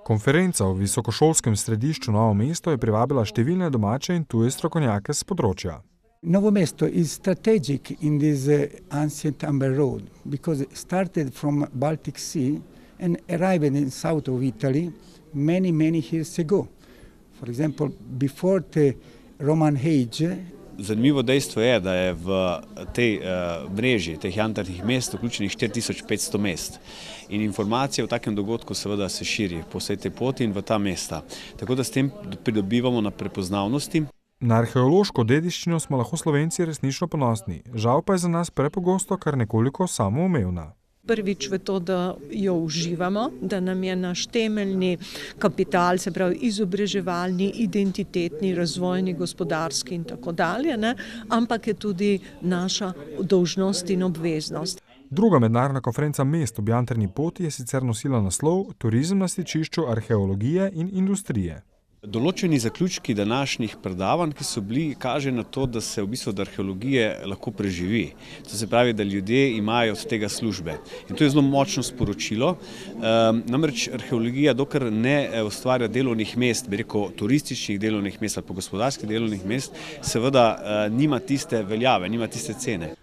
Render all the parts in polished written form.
Konferenca v visokošolskem središču Novo mesto je privabila številne domače in tuje strokovnjake s področja. Novo Mesto is strategic in this ancient Amber Road because it started from Baltic Sea and arrived in south of Italy many years ago. For example, before the Roman age. Zanimivo dejstvo je, da je v tej mreži teh jantarnih mest vključenih 4500 mest. In informacija o takem dogodku seveda se širi po vsej tej poti in v ta mesta. Tako da s tem pridobivamo na prepoznavnosti. Na arheološko dediščino smo lahko Slovenci resnično ponosni, žal pa je za nas prepogosto kar nekoliko samoumevna. Prvič v to, da jo uživamo, da nam je naš temeljni kapital, se pravi izobraževalni, identitetni, razvojni, gospodarski in tako dalje, ampak je tudi naša dolžnost in obveznost. Druga mednarodna konferenca mest ob jantarni poti je sicer nosila naslov Turizem na stičišču arheologije in industrije. Določeni zaključki današnjih predavanj, ki so bili, kaže na to, da se v bistvu od arheologije lahko preživi. To se pravi, da ljudje imajo od tega službe. In to je zelo močno sporočilo. Namreč arheologija, dokler ne ustvarja delovnih mest, bi rekel turističnih delovnih mest ali pa gospodarskih delovnih mest, seveda nima tiste veljave, nima tiste cene.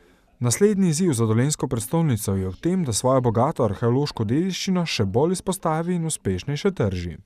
Naslednji izziv za dolenjsko prestolnico je v tem, da svojo bogato arheološko dediščino še bolj izpostavi in uspešnejše trži.